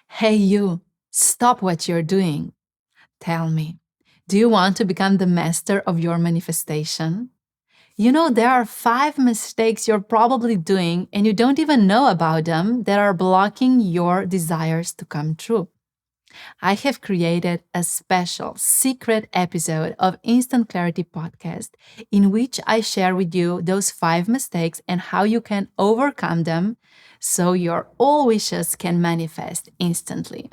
Hey, you, stop what you're doing. Tell me, do you want to become the master of your manifestation? There are 5 mistakes you're probably doing and you don't even know about them that are blocking your desires to come true. I have created a special secret episode of Instant Clarity Podcast in which I share with you those 5 mistakes and how you can overcome them so your all wishes can manifest instantly.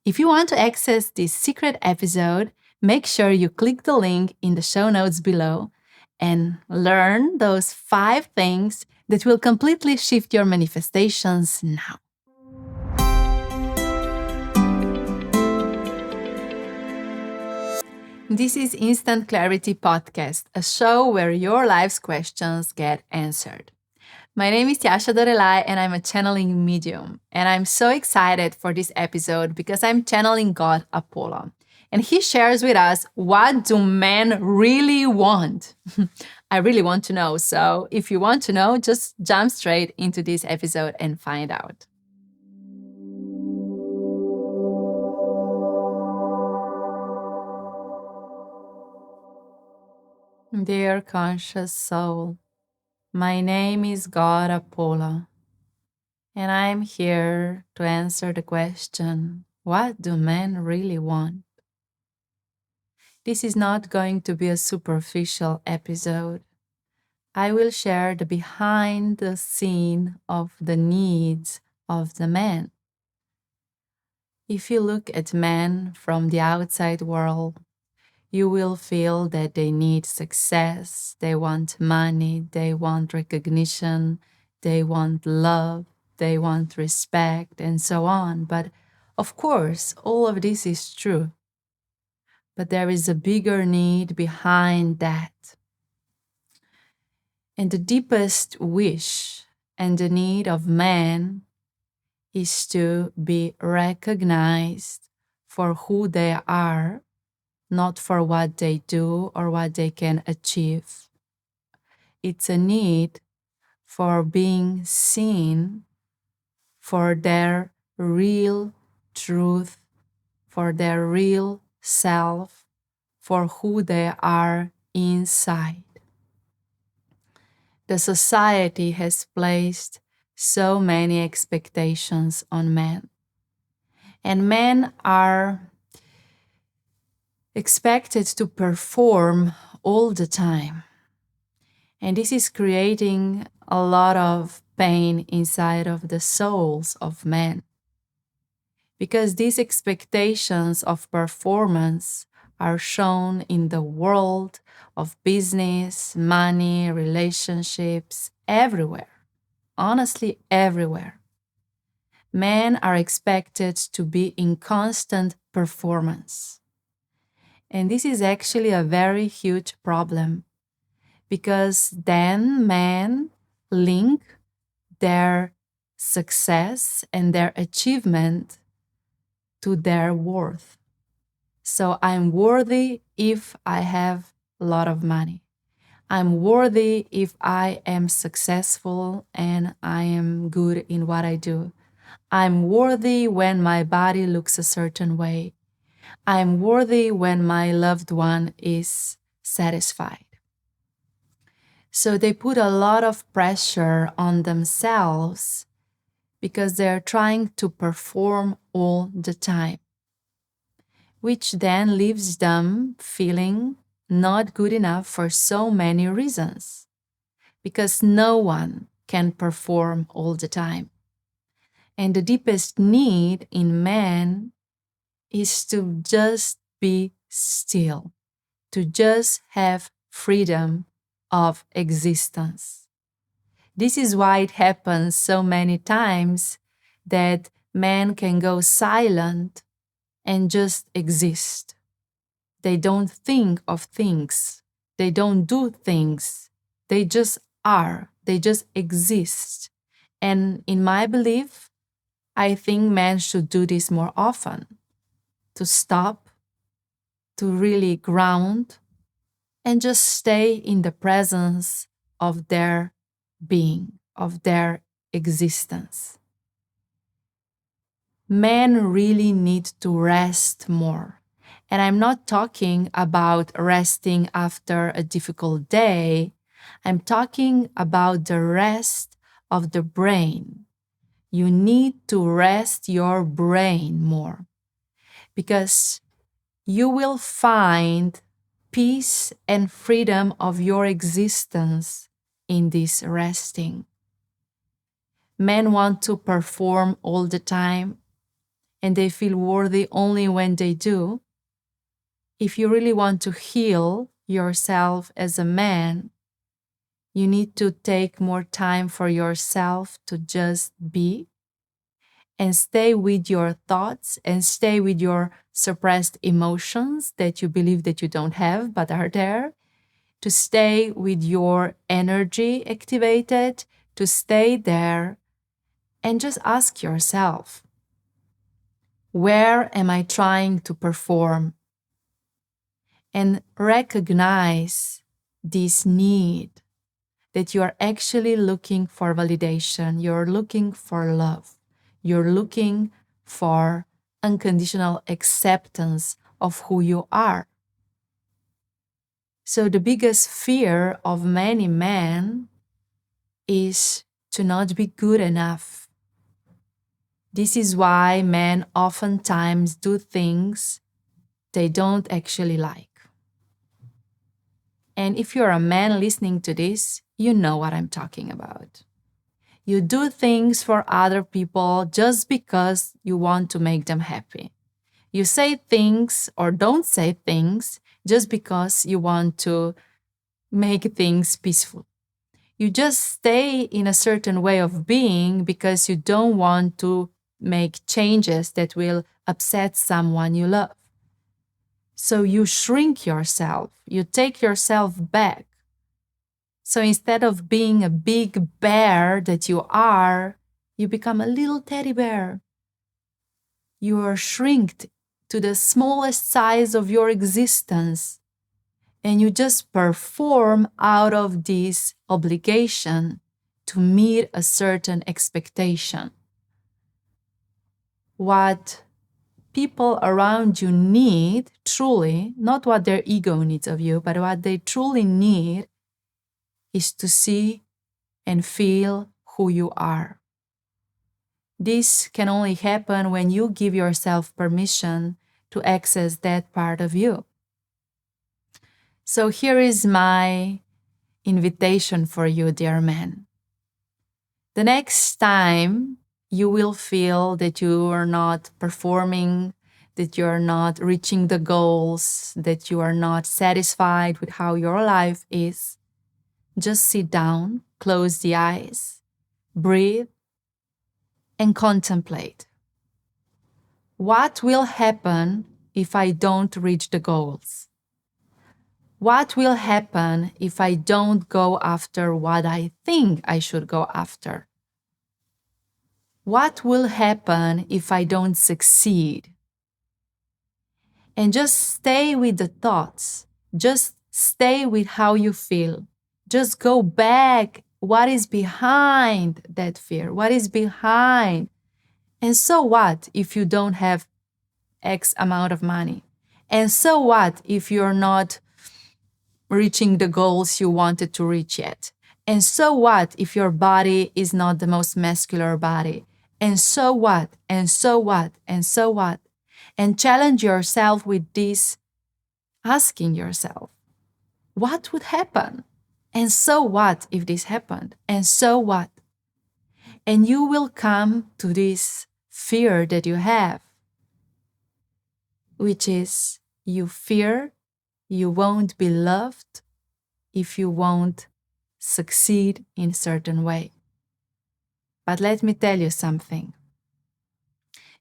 If you want to access this secret episode, make sure you click the link in the show notes below and learn those 5 things that will completely shift your manifestations now. This is Instant Clarity Podcast, a show where your life's questions get answered. My name is Tjaša Dorelay and I'm a channeling medium. And I'm so excited for this episode because I'm channeling God Apollo. And he shares with us, what do men really want? I really want to know. So if you want to know, just jump straight into this episode and find out. Dear conscious soul, my name is God Apollo. And I'm here to answer the question, what do men really want? This is not going to be a superficial episode. I will share the behind the scene of the needs of the man. If you look at men from the outside world, you will feel that they need success, they want money, they want recognition, they want love, they want respect, and so on. But of course, all of this is true. But there is a bigger need behind that. And the deepest wish and the need of man is to be recognized for who they are, not for what they do or what they can achieve. It's a need for being seen for their real truth, for their real self, for who they are inside. The society has placed so many expectations on men. And men are expected to perform all the time. And this is creating a lot of pain inside of the souls of men. Because these expectations of performance are shown in the world of business, money, relationships, everywhere. Honestly, everywhere. Men are expected to be in constant performance. And this is actually a very huge problem because then men link their success and their achievement to their worth. So I'm worthy if I have a lot of money. I'm worthy if I am successful and I am good in what I do. I'm worthy when my body looks a certain way. I'm worthy when my loved one is satisfied. So they put a lot of pressure on themselves because they're trying to perform all the time, which then leaves them feeling not good enough for so many reasons, because no one can perform all the time. And the deepest need in man is to just be still, to just have freedom of existence. This is why it happens so many times that men can go silent and just exist. They don't think of things. They don't do things. They just are. They just exist. And in my belief, I think men should do this more often, to stop, to really ground, and just stay in the presence of their being, of their existence. Men really need to rest more. And I'm not talking about resting after a difficult day. I'm talking about the rest of the brain. You need to rest your brain more because you will find peace and freedom of your existence in this resting. Men want to perform all the time and they feel worthy only when they do. If you really want to heal yourself as a man, you need to take more time for yourself to just be and stay with your thoughts and stay with your suppressed emotions that you believe that you don't have but are there, to stay with your energy activated, to stay there and just ask yourself, where am I trying to perform? And recognize this need that you are actually looking for validation, you're looking for love, you're looking for unconditional acceptance of who you are. So the biggest fear of many men is to not be good enough. This is why men oftentimes do things they don't actually like. And if you're a man listening to this, you know what I'm talking about. You do things for other people just because you want to make them happy. You say things or don't say things just because you want to make things peaceful. You just stay in a certain way of being because you don't want to make changes that will upset someone you love. So you shrink yourself, you take yourself back. So instead of being a big bear that you are, you become a little teddy bear. You are shrinked to the smallest size of your existence, and you just perform out of this obligation to meet a certain expectation. What people around you need truly, not what their ego needs of you, but what they truly need is to see and feel who you are. This can only happen when you give yourself permission to access that part of you. So here is my invitation for you, dear man. The next time you will feel that you are not performing, that you are not reaching the goals, that you are not satisfied with how your life is, just sit down, close the eyes, breathe, and contemplate. What will happen if I don't reach the goals? What will happen if I don't go after what I think I should go after? What will happen if I don't succeed? And just stay with the thoughts. Just stay with how you feel. Just go back. What is behind that fear? What is behind? And so what if you don't have X amount of money? And so what if you're not reaching the goals you wanted to reach yet? And so what if your body is not the most muscular body? And so what? And so what? And so what? And challenge yourself with this, asking yourself, what would happen? And so what if this happened? And so what? And you will come to this fear that you have, which is you fear you won't be loved if you won't succeed in a certain way. But let me tell you something.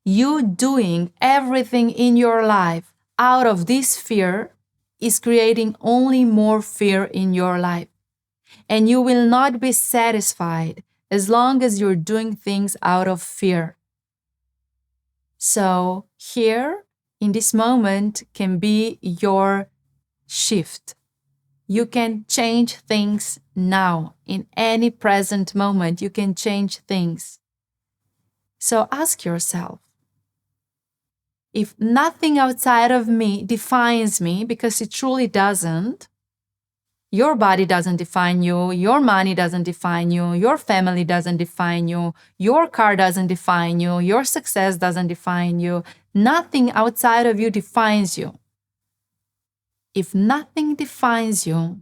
You doing everything in your life out of this fear is creating only more fear in your life. And you will not be satisfied as long as you're doing things out of fear. So here, in this moment, can be your shift. You can change things now. In any present moment, you can change things. So ask yourself, if nothing outside of me defines me, because it truly doesn't, your body doesn't define you, your money doesn't define you, your family doesn't define you, your car doesn't define you, your success doesn't define you, nothing outside of you defines you. If nothing defines you,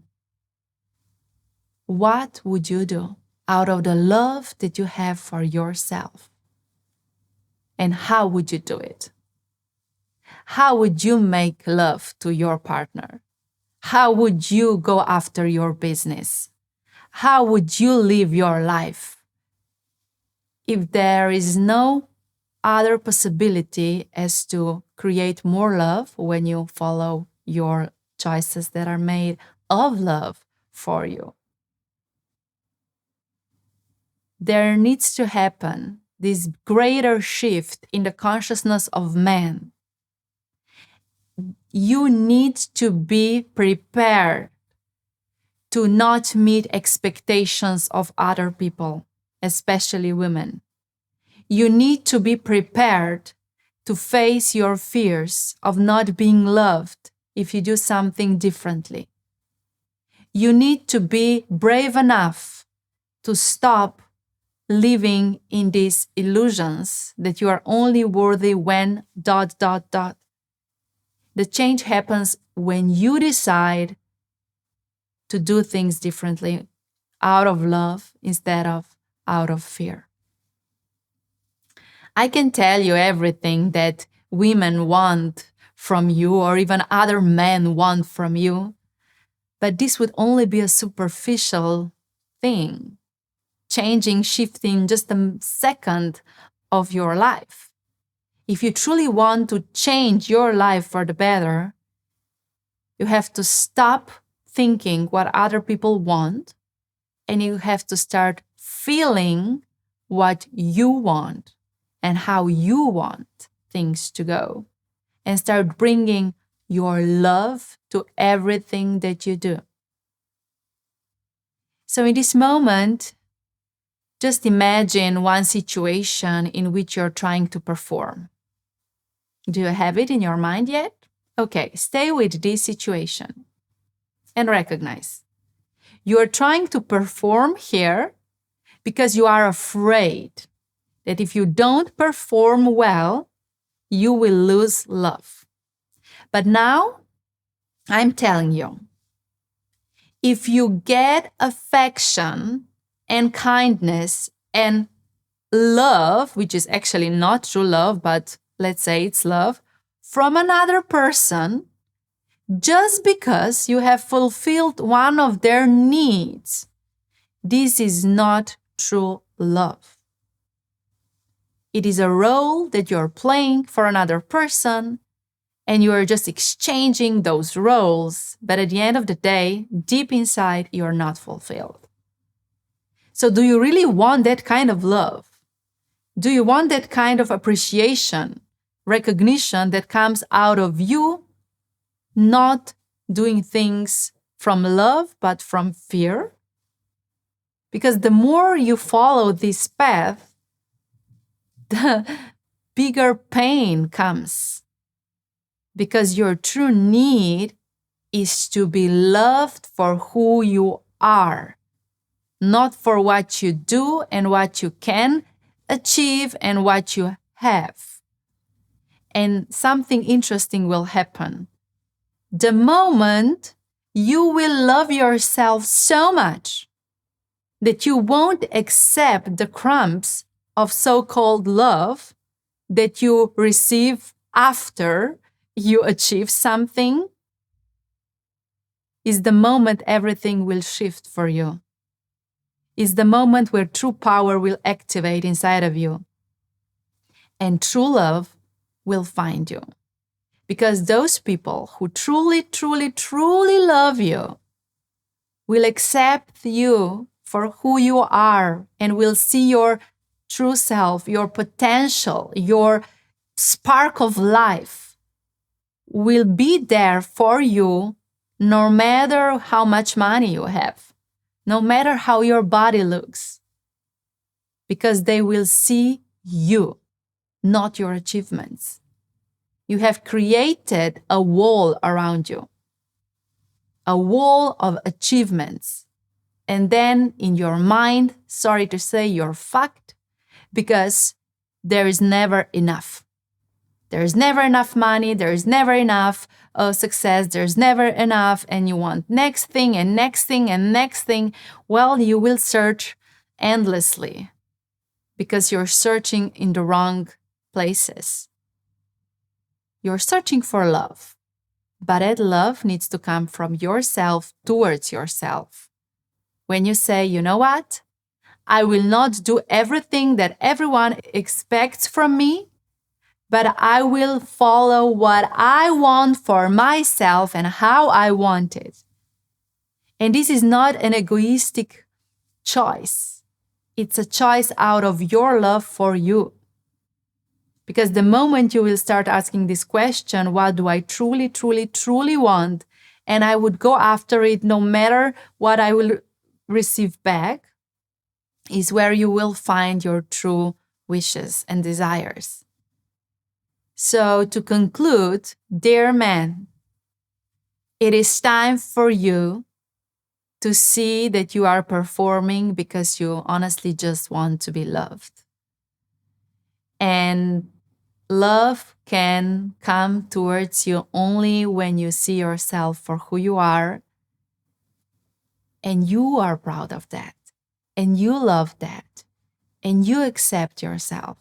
what would you do out of the love that you have for yourself? And how would you do it? How would you make love to your partner? How would you go after your business? How would you live your life? If there is no other possibility as to create more love when you follow your choices that are made of love for you, there needs to happen this greater shift in the consciousness of man. You need to be prepared to not meet expectations of other people, especially women. You need to be prepared to face your fears of not being loved if you do something differently. You need to be brave enough to stop living in these illusions that you are only worthy when ... The change happens when you decide to do things differently out of love instead of out of fear. I can tell you everything that women want from you or even other men want from you, but this would only be a superficial thing, changing, shifting just a second of your life. If you truly want to change your life for the better, you have to stop thinking what other people want, and you have to start feeling what you want and how you want things to go, and start bringing your love to everything that you do. So in this moment, just imagine one situation in which you're trying to perform. Do you have it in your mind yet? Okay, stay with this situation and recognize you are trying to perform here because you are afraid that if you don't perform well, you will lose love. But now, I'm telling you, if you get affection and kindness and love, which is actually not true love, but let's say it's love, from another person, just because you have fulfilled one of their needs, this is not true love. It is a role that you're playing for another person, and you are just exchanging those roles, but at the end of the day, deep inside, you're not fulfilled. So do you really want that kind of love? Do you want that kind of appreciation, recognition that comes out of you not doing things from love, but from fear? Because the more you follow this path, the bigger pain comes. Because your true need is to be loved for who you are, not for what you do and what you can achieve and what you have. And something interesting will happen. The moment you will love yourself so much that you won't accept the crumbs of so-called love that you receive after you achieve something, is the moment everything will shift for you. Is the moment where true power will activate inside of you. And true love will find you. Because those people who truly, truly, truly love you will accept you for who you are and will see your true self, your potential, your spark of life will be there for you no matter how much money you have, no matter how your body looks, because they will see you, not your achievements. You have created a wall around you, a wall of achievements. And then in your mind, sorry to say, you're fucked because there is never enough. There is never enough money. There is never enough success. There's never enough. And you want next thing and next thing and next thing. Well, you will search endlessly because you're searching in the wrong places. You're searching for love, but that love needs to come from yourself towards yourself. When you say, you know what? I will not do everything that everyone expects from me, but I will follow what I want for myself and how I want it. And this is not an egoistic choice. It's a choice out of your love for you. Because the moment you will start asking this question, what do I truly, truly, truly want? And I would go after it no matter what I will receive back, is where you will find your true wishes and desires. So to conclude, dear man, it is time for you to see that you are performing because you honestly just want to be loved. And love can come towards you only when you see yourself for who you are and you are proud of that and you love that and you accept yourself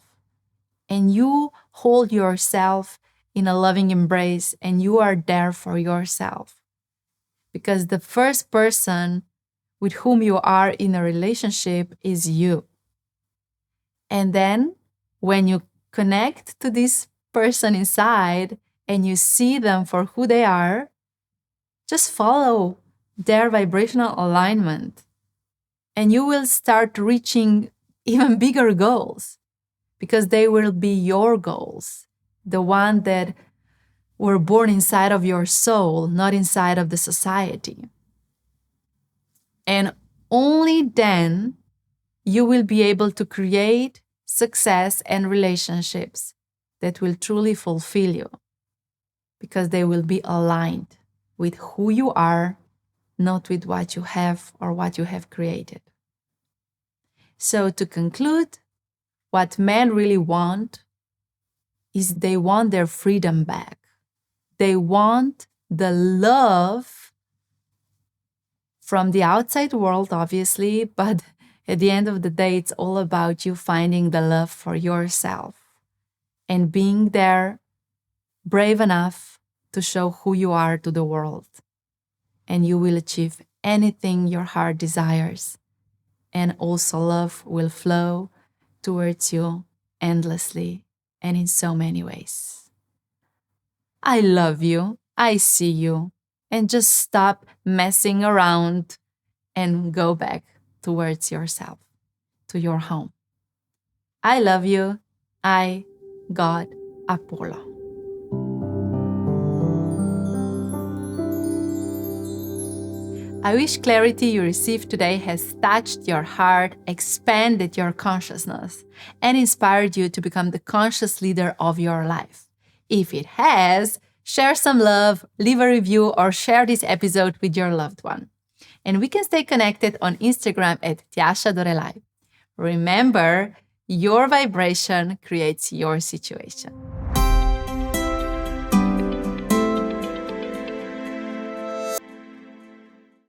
and you hold yourself in a loving embrace and you are there for yourself. Because the first person with whom you are in a relationship is you. And then when you connect to this person inside and you see them for who they are, just follow their vibrational alignment and you will start reaching even bigger goals because they will be your goals, the one that were born inside of your soul, not inside of the society. And only then you will be able to create success and relationships that will truly fulfill you because they will be aligned with who you are, not with what you have or what you have created. So to conclude, what men really want is they want their freedom back. They want the love from the outside world, obviously, but at the end of the day, it's all about you finding the love for yourself and being there, brave enough to show who you are to the world. And you will achieve anything your heart desires. And also love will flow towards you endlessly and in so many ways. I love you. I see you. And just stop messing around and go back towards yourself, to your home. I love you. I, God, Apollo. I wish clarity you received today has touched your heart, expanded your consciousness, and inspired you to become the conscious leader of your life. If it has, share some love, leave a review, or share this episode with your loved one. And we can stay connected on Instagram at Tjaša Dorelay. Remember, your vibration creates your situation.